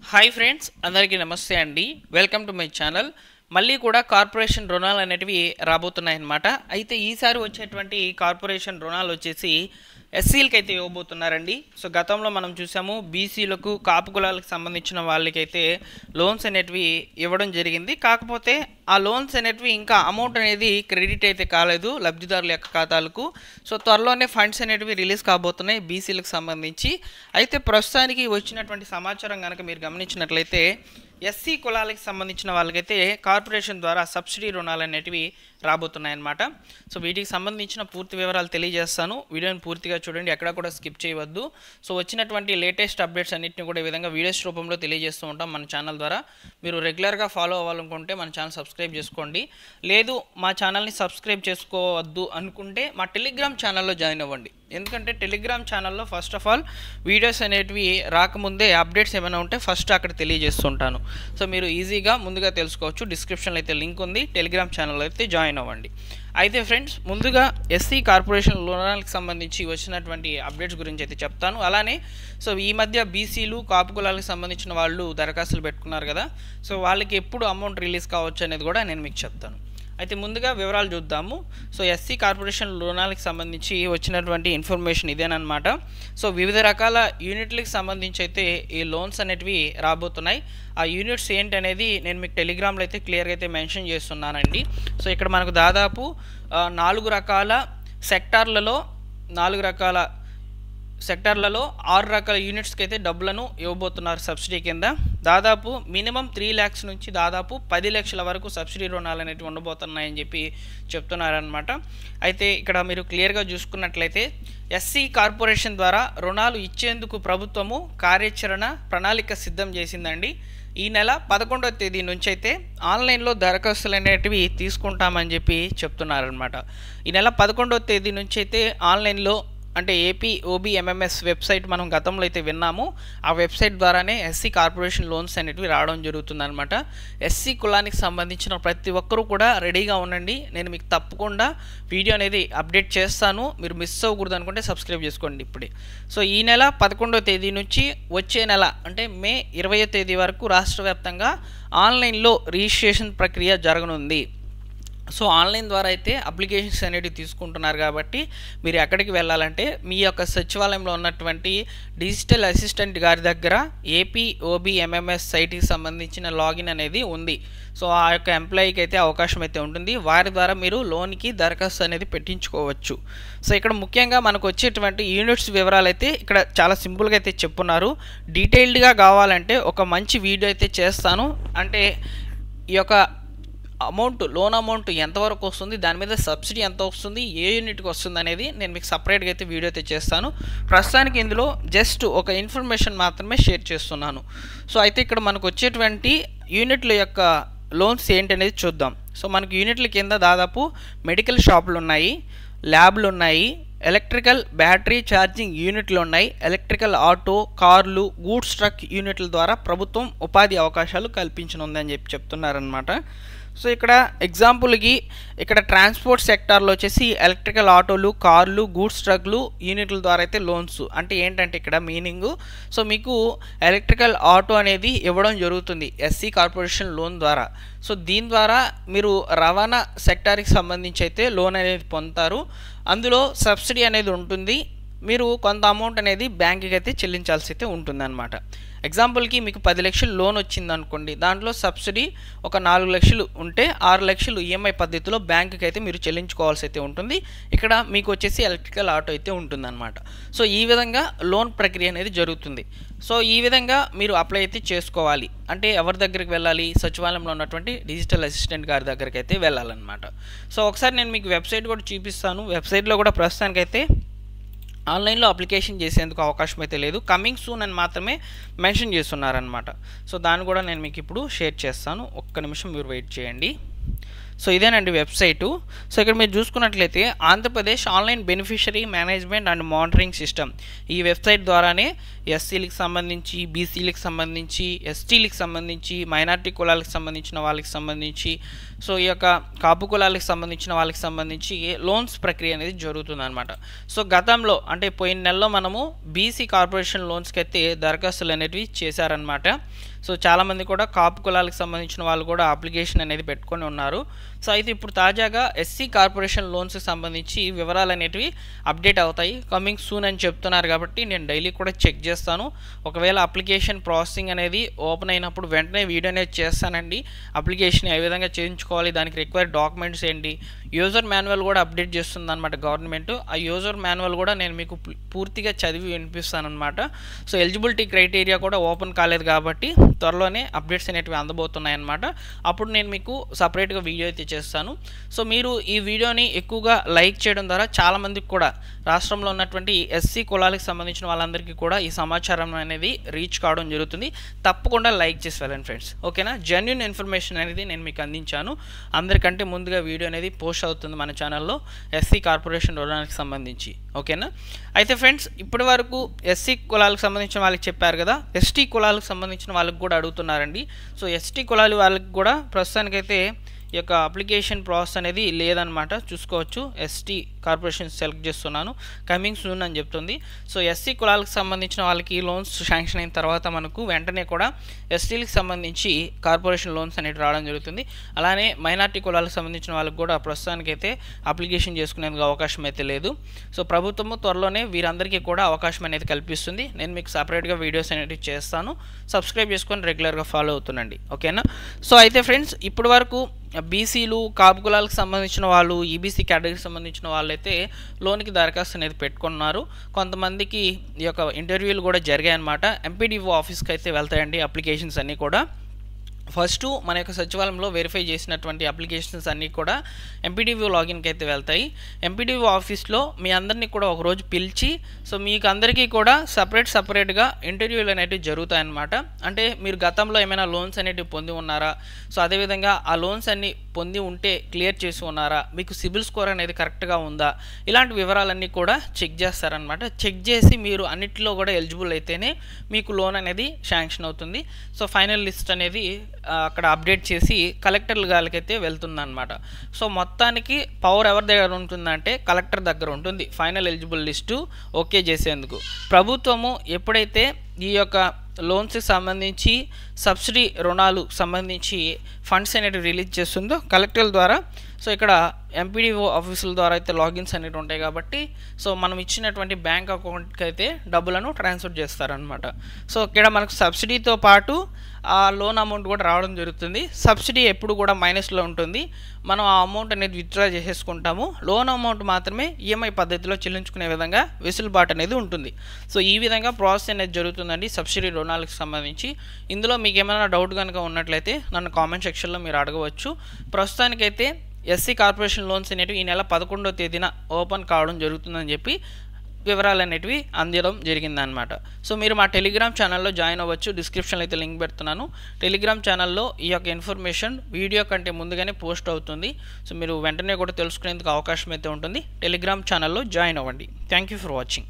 Hi friends, అందరికీ నమస్తే అండి. Welcome to my channel. మళ్ళీ కూడా కార్పొరేషన్ రుణాలు అనేటివి రాబోతున్నాయన్నమాట. అయితే ఈసారి వచ్చేటువంటి కార్పొరేషన్ రుణాలు వచ్చేసి ఎస్సీలకి అయితే ఇవ్వబోతున్నారండి. సో గతంలో మనం చూసాము బీసీలకు, కాపు కులాలకు సంబంధించిన వాళ్ళకైతే లోన్స్ అనేటివి ఇవ్వడం జరిగింది. కాకపోతే ఆ లోన్స్ అనేటివి ఇంకా అమౌంట్ అనేది క్రెడిట్ అయితే కాలేదు లబ్ధిదారుల యొక్క ఖాతాలకు. సో త్వరలోనే ఫండ్స్ అనేటివి రిలీజ్ కాబోతున్నాయి బీసీలకు సంబంధించి. అయితే ప్రస్తుతానికి వచ్చినటువంటి సమాచారం కనుక మీరు గమనించినట్లయితే ఎస్సీ కులాలకు సంబంధించిన వాళ్ళకైతే కార్పొరేషన్ ద్వారా సబ్సిడీ రుణాలు అనేటివి రాబోతున్నాయన్నమాట. సో వీటికి సంబంధించిన పూర్తి వివరాలు తెలియజేస్తాను. వీడియోని పూర్తిగా చూడండి, ఎక్కడ కూడా స్కిప్ చేయవద్దు. సో వచ్చినటువంటి లేటెస్ట్ అప్డేట్స్ అన్నింటినీ కూడా ఈ విధంగా వీడియోస్ రూపంలో తెలియజేస్తూ ఉంటాం మన ఛానల్ ద్వారా. మీరు రెగ్యులర్గా ఫాలో అవ్వాలనుకుంటే మన ఛానల్ సబ్స్క్రైబ్ చేసుకోండి. లేదు మా ఛానల్ని సబ్స్క్రైబ్ చేసుకోవద్దు అనుకుంటే మా టెలిగ్రామ్ ఛానల్లో జాయిన్ అవ్వండి. ఎందుకంటే టెలిగ్రామ్ ఛానల్లో ఫస్ట్ ఆఫ్ ఆల్ వీడియోస్ అనేటివి రాకముందే అప్డేట్స్ ఏమైనా ఉంటే ఫస్ట్ అక్కడ తెలియజేస్తుంటాను. సో మీరు ఈజీగా ముందుగా తెలుసుకోవచ్చు. డిస్క్రిప్షన్లో అయితే లింక్ ఉంది, టెలిగ్రామ్ ఛానల్లో అయితే జాయిన్ అవ్వండి. అయితే ఫ్రెండ్స్, ముందుగా ఎస్సీ కార్పొరేషన్ రుణాలకు సంబంధించి వచ్చినటువంటి అప్డేట్స్ గురించి అయితే చెప్తాను. అలానే సో ఈ మధ్య బీసీలు, కాపు కులాలకు సంబంధించిన వాళ్ళు దరఖాస్తులు పెట్టుకున్నారు కదా, సో వాళ్ళకి ఎప్పుడు అమౌంట్ రిలీజ్ కావచ్చు అనేది కూడా నేను మీకు చెప్తాను. అయితే ముందుగా వివరాలు చూద్దాము. సో ఎస్సీ కార్పొరేషన్ రుణాలకు సంబంధించి వచ్చినటువంటి ఇన్ఫర్మేషన్ ఇదేనమాట. సో వివిధ రకాల యూనిట్లకు సంబంధించి అయితే ఈ లోన్స్ అనేటివి రాబోతున్నాయి. ఆ యూనిట్స్ ఏంటి అనేది నేను మీకు టెలిగ్రామ్లో అయితే క్లియర్గా అయితే మెన్షన్ చేస్తున్నానండి. సో ఇక్కడ మనకు దాదాపు 4 రకాల సెక్టార్లలో 6 రకాల యూనిట్స్కి అయితే డబ్బులను ఇవ్వబోతున్నారు సబ్సిడీ కింద. దాదాపు మినిమం 3 lakhs నుంచి దాదాపు 10 లక్షల వరకు సబ్సిడీ రుణాలు అనేవి ఉండబోతున్నాయని చెప్పి చెప్తున్నారనమాట. అయితే ఇక్కడ మీరు క్లియర్గా చూసుకున్నట్లయితే ఎస్సీ కార్పొరేషన్ ద్వారా రుణాలు ఇచ్చేందుకు ప్రభుత్వము కార్యాచరణ ప్రణాళిక సిద్ధం చేసిందండి. ఈ నెల 11వ తేదీ నుంచి అయితే ఆన్లైన్లో దరఖాస్తులు అనేటివి తీసుకుంటామని చెప్పి చెప్తున్నారనమాట. ఈ నెల 11వ తేదీ నుంచి అయితే ఆన్లైన్లో అంటే APOBMMS వెబ్సైట్ మనం గతంలో అయితే విన్నాము. ఆ వెబ్సైట్ ద్వారానే ఎస్సీ కార్పొరేషన్ లోన్స్ అనేటివి రావడం జరుగుతుందన్నమాట. ఎస్సీ కులానికి సంబంధించిన ప్రతి ఒక్కరూ కూడా రెడీగా ఉండండి. నేను మీకు తప్పకుండా వీడియో అనేది అప్డేట్ చేస్తాను. మీరు మిస్ అవ్వకూడదు అనుకుంటే సబ్స్క్రైబ్ చేసుకోండి ఇప్పుడే. సో ఈ నెల 11వ తేదీ నుంచి వచ్చే నెల అంటే మే 20వ తేదీ వరకు రాష్ట్ర వ్యాప్తంగా ఆన్లైన్లో రిజిస్ట్రేషన్ ప్రక్రియ జరగనుంది. సో ఆన్లైన్ ద్వారా అయితే అప్లికేషన్స్ అనేవి తీసుకుంటున్నారు కాబట్టి మీరు ఎక్కడికి వెళ్ళాలంటే మీ యొక్క సచివాలయంలో ఉన్నటువంటి డిజిటల్ అసిస్టెంట్ గారి దగ్గర APOBMMS సైట్కి సంబంధించిన లాగిన్ అనేది ఉంది. సో ఆ యొక్క ఎంప్లాయీకి అయితే అవకాశం అయితే ఉంటుంది. వారి ద్వారా మీరు లోన్కి దరఖాస్తు అనేది పెట్టించుకోవచ్చు. సో ఇక్కడ ముఖ్యంగా మనకు వచ్చేటువంటి యూనిట్స్ వివరాలు అయితే ఇక్కడ చాలా సింపుల్గా అయితే చెప్పున్నారు. డీటెయిల్డ్గా కావాలంటే ఒక మంచి వీడియో అయితే చేస్తాను. అంటే ఈ యొక్క లోన్ అమౌంట్ ఎంతవరకు వస్తుంది, దాని మీద సబ్సిడీ ఎంత వస్తుంది, ఏ యూనిట్కి వస్తుంది అనేది నేను మీకు సపరేట్గా అయితే వీడియో అయితే చేస్తాను. ప్రస్తుతానికి ఇందులో జస్ట్ ఒక ఇన్ఫర్మేషన్ మాత్రమే షేర్ చేస్తున్నాను. సో అయితే ఇక్కడ మనకు వచ్చేటువంటి యూనిట్ల యొక్క లోన్స్ ఏంటి అనేది చూద్దాం. సో మనకు యూనిట్ల కింద దాదాపు మెడికల్ షాపులు ఉన్నాయి, ల్యాబ్లు ఉన్నాయి, ఎలక్ట్రికల్ బ్యాటరీ ఛార్జింగ్ యూనిట్లు ఉన్నాయి, ఎలక్ట్రికల్ ఆటో, కార్లు, గూడ్స్ ట్రక్ యూనిట్ల ద్వారా ప్రభుత్వం ఉపాధి అవకాశాలు కల్పించనుందని చెప్పి చెప్తున్నారనమాట. సో ఇక్కడ ఎగ్జాంపుల్కి ఇక్కడ ట్రాన్స్పోర్ట్ సెక్టార్లో వచ్చేసి ఎలక్ట్రికల్ ఆటోలు, కార్లు, గూడ్స్ ట్రక్లు యూనిట్ల ద్వారా అయితే లోన్స్. అంటే ఏంటంటే ఇక్కడ మీనింగు, సో మీకు ఎలక్ట్రికల్ ఆటో అనేది ఇవ్వడం జరుగుతుంది ఎస్సీ కార్పొరేషన్ లోన్ ద్వారా. సో దీని ద్వారా మీరు రవాణా సెక్టార్కి సంబంధించి అయితే లోన్ అనేది పొందుతారు. అందులో సబ్సిడీ అనేది ఉంటుంది. మీరు కొంత అమౌంట్ అనేది బ్యాంకుకి అయితే చెల్లించాల్సి అయితే ఉంటుందన్నమాట. ఎగ్జాంపుల్కి మీకు 10 లక్షలు లోన్ వచ్చింది అనుకోండి, దాంట్లో సబ్సిడీ ఒక 4 లక్షలు ఉంటే 6 లక్షలు EMI పద్ధతిలో బ్యాంకుకి అయితే మీరు చెల్లించుకోవాల్సి అయితే ఉంటుంది. ఇక్కడ మీకు వచ్చేసి ఎలక్ట్రికల్ ఆటో అయితే ఉంటుందన్నమాట. సో ఈ విధంగా లోన్ ప్రక్రియ అనేది జరుగుతుంది. సో ఈ విధంగా మీరు అప్లై అయితే చేసుకోవాలి. అంటే ఎవరి దగ్గరికి వెళ్ళాలి? సచివాలయంలో ఉన్నటువంటి డిజిటల్ అసిస్టెంట్ గారి దగ్గరికి అయితే వెళ్ళాలన్నమాట. సో ఒకసారి నేను మీకు వెబ్సైట్ కూడా చూపిస్తాను. వెబ్సైట్లో కూడా ప్రస్తుతానికైతే ఆన్లైన్లో అప్లికేషన్ చేసేందుకు అవకాశం అయితే లేదు, కమింగ్ సూన్ అని మాత్రమే మెన్షన్ చేస్తున్నారనమాట. సో దాన్ని కూడా నేను మీకు ఇప్పుడు షేర్ చేస్తాను. ఒక్క నిమిషం మీరు వెయిట్ చేయండి. సో ఇదేనండి వెబ్సైటు. సో ఇక్కడ మీరు చూసుకున్నట్లయితే Andhra Pradesh online beneficiary management and monitoring system, ఈ వెబ్సైట్ ద్వారానే ఎస్సీలకు సంబంధించి, బీసీలకు సంబంధించి, ఎస్టీలకు సంబంధించి, మైనారిటీ కులాలకు సంబంధించిన వాళ్ళకి సంబంధించి, సో ఈ యొక్క కాపు కులాలకు సంబంధించిన వాళ్ళకి సంబంధించి లోన్స్ ప్రక్రియ అనేది జరుగుతుందన్నమాట. సో గతంలో అంటే పోయిన నెలలో మనము బీసీ కార్పొరేషన్ లోన్స్కి అయితే దరఖాస్తులు అనేవి చేశారనమాట. సో చాలామంది కూడా కాపు కులాలకు సంబంధించిన వాళ్ళు కూడా అప్లికేషన్ అనేది పెట్టుకొని ఉన్నారు. సో అయితే ఇప్పుడు తాజాగా ఎస్సీ కార్పొరేషన్ లోన్స్కి సంబంధించి వివరాలు అనేటివి అప్డేట్ అవుతాయి, కమింగ్ సూన్ అని చెప్తున్నారు. కాబట్టి నేను డైలీ కూడా చెక్ చేస్తాను. ఒకవేళ అప్లికేషన్ ప్రాసెసింగ్ అనేది ఓపెన్ అయినప్పుడు వెంటనే వీడియో అనేది చేస్తానండి. అప్లికేషన్ ఏ విధంగా చేయించుకోవాలి, దానికి రిక్వైర్డ్ డాక్యుమెంట్స్ ఏంటి, యూజర్ మాన్యువల్ కూడా అప్డేట్ చేస్తుంది అనమాట గవర్నమెంట్. ఆ యూజర్ మాన్యువల్ కూడా నేను మీకు పూర్తిగా చదివి వినిపిస్తాను అనమాట. సో ఎలిజిబిలిటీ క్రైటీరియా కూడా ఓపెన్ కాలేదు కాబట్టి త్వరలోనే అప్డేట్స్ అనేటివి అందబోతున్నాయన్నమాట. అప్పుడు నేను మీకు సపరేట్గా వీడియో అయితే చేస్తాను. సో మీరు ఈ వీడియోని ఎక్కువగా లైక్ చేయడం ద్వారా చాలామందికి కూడా రాష్ట్రంలో ఉన్నటువంటి ఎస్సీ కులాలకు సంబంధించిన వాళ్ళందరికీ కూడా ఈ సమాచారం అనేది రీచ్ కావడం జరుగుతుంది. తప్పకుండా లైక్ చేసి వెళ్ళండి ఫ్రెండ్స్, ఓకేనా. జెన్యూన్ ఇన్ఫర్మేషన్ అనేది నేను మీకు అందించాను. అందరికంటే ముందుగా వీడియో అనేది పోస్ట్ అవుతుంది మన ఛానల్లో ఎస్సీ కార్పొరేషన్ రుణానికి సంబంధించి, ఓకేనా. అయితే ఫ్రెండ్స్ ఇప్పటి వరకు ఎస్సీ కులాలకు సంబంధించిన వాళ్ళకి చెప్పారు కదా, ఎస్టీ కులాలకు సంబంధించిన వాళ్ళకి కూడా అడుగుతున్నారండి. సో ఎస్టీ కులాల వాళ్ళకి కూడా ప్రస్తుతానికైతే ఈ యొక్క అప్లికేషన్ ప్రాసెస్ అనేది లేదనమాట. చూసుకోవచ్చు, ఎస్టీ కార్పొరేషన్ సెలెక్ట్ చేస్తున్నాను, కమింగ్ సూన్ అని చెప్తుంది. సో ఎస్సీ కులాలకు సంబంధించిన వాళ్ళకి లోన్స్ శాంక్షన్ అయిన తర్వాత మనకు వెంటనే కూడా ఎస్టీలకు సంబంధించి కార్పొరేషన్ లోన్స్ అనేవి రావడం జరుగుతుంది. అలానే మైనారిటీ కులాలకు సంబంధించిన వాళ్ళకి కూడా ప్రస్తుతానికైతే అప్లికేషన్ చేసుకునేందుకు అవకాశం అయితే లేదు. సో ప్రభుత్వము త్వరలోనే వీరందరికీ కూడా అవకాశం అనేది కల్పిస్తుంది. నేను మీకు సపరేట్గా వీడియోస్ అనేవి చేస్తాను. సబ్స్క్రైబ్ చేసుకొని రెగ్యులర్గా ఫాలో అవుతుండండి, ఓకేనా. సో అయితే ఫ్రెండ్స్ ఇప్పటి వరకు బీసీలు, కాపు కులాలకు సంబంధించిన వాళ్ళు, ఈబీసీ కేటగిరీకి సంబంధించిన వాళ్ళు అయితే లోన్కి దరఖాస్తు అనేది పెట్టుకున్నారు. కొంతమందికి ఈ యొక్క ఇంటర్వ్యూలు కూడా జరిగాయన్నమాట. ఎంపీడీఓ ఆఫీస్కి అయితే వెళ్తాయండి అప్లికేషన్స్ అన్నీ కూడా. ఫస్ట్ మన యొక్క సచివాలయంలో వెరిఫై చేసినటువంటి అప్లికేషన్స్ అన్నీ కూడా ఎంపీడీఓ లాగిన్కి అయితే వెళ్తాయి. ఎంపీడీఓ ఆఫీస్లో మీ అందరినీ కూడా ఒకరోజు పిలిచి, సో మీకు అందరికీ కూడా సపరేట్గా ఇంటర్వ్యూలు అనేటివి జరుగుతాయన్నమాట. అంటే మీరు గతంలో ఏమైనా లోన్స్ అనేటివి పొంది ఉన్నారా, సో అదేవిధంగా ఆ లోన్స్ అన్ని పొంది ఉంటే క్లియర్ చేసి ఉన్నారా, మీకు సిబిల్ స్కోర్ అనేది కరెక్ట్గా ఉందా, ఇలాంటి వివరాలన్నీ కూడా చెక్ చేస్తారనమాట. చెక్ చేసి మీరు అన్నిటిలో కూడా ఎలిజిబుల్ అయితేనే మీకు లోన్ అనేది శాంక్షన్ అవుతుంది. సో ఫైనల్ లిస్ట్ అనేది అక్కడ అప్డేట్ చేసి కలెక్టర్ గారికైతే వెళ్తుందన్నమాట. సో మొత్తానికి పవర్ ఎవరి దగ్గర ఉంటుందంటే కలెక్టర్ దగ్గర ఉంటుంది ఫైనల్ ఎలిజిబుల్ లిస్టు ఓకే చేసేందుకు. ప్రభుత్వము ఎప్పుడైతే ఈ యొక్క లోన్స్కి సంబంధించి సబ్సిడీ రుణాలు సంబంధించి ఫండ్స్ అనేవి రిలీజ్ చేస్తుందో కలెక్టర్ల ద్వారా, సో ఇక్కడ ఎంపీడీఓ ఆఫీసుల ద్వారా అయితే లాగిన్స్ అనేవి ఉంటాయి కాబట్టి సో మనం ఇచ్చినటువంటి బ్యాంక్ అకౌంట్కి అయితే డబ్బులను ట్రాన్స్ఫర్ చేస్తారనమాట. సో ఇక్కడ మనకు సబ్సిడీతో పాటు ఆ లోన్ అమౌంట్ కూడా రావడం జరుగుతుంది. సబ్సిడీ ఎప్పుడు కూడా మైనస్లో ఉంటుంది. మనం ఆ అమౌంట్ అనేది విత్డ్రా చేసేసుకుంటాము. లోన్ అమౌంట్ మాత్రమే ఈఎంఐ పద్ధతిలో చెల్లించుకునే విధంగా వెసులుబాటు అనేది ఉంటుంది. సో ఈ విధంగా ప్రాసెస్ అనేది జరుగుతుందండి సబ్సిడీ రుణాలకు సంబంధించి. ఇందులో మీకు ఏమైనా డౌట్ కనుక ఉన్నట్లయితే నన్ను కామెంట్ సెక్షన్లో మీరు అడగవచ్చు. ప్రస్తుతానికైతే ఎస్సీ కార్పొరేషన్ లోన్స్ అనేటివి ఈ నెల 11వ తేదీన ఓపెన్ కావడం జరుగుతుందని చెప్పి వివరాలు అనేటివి అందడం జరిగిందనమాట. సో మీరు మా టెలిగ్రామ్ ఛానల్లో జాయిన్ అవ్వచ్చు. డిస్క్రిప్షన్లో అయితే లింక్ పెడుతున్నాను. టెలిగ్రామ్ ఛానల్లో ఈ యొక్క ఇన్ఫర్మేషన్ వీడియో కంటే ముందుగానే పోస్ట్ అవుతుంది. సో మీరు వెంటనే కూడా తెలుసుకునేందుకు అవకాశం అయితే ఉంటుంది. టెలిగ్రామ్ ఛానల్లో జాయిన్ అవ్వండి. Thank you for watching.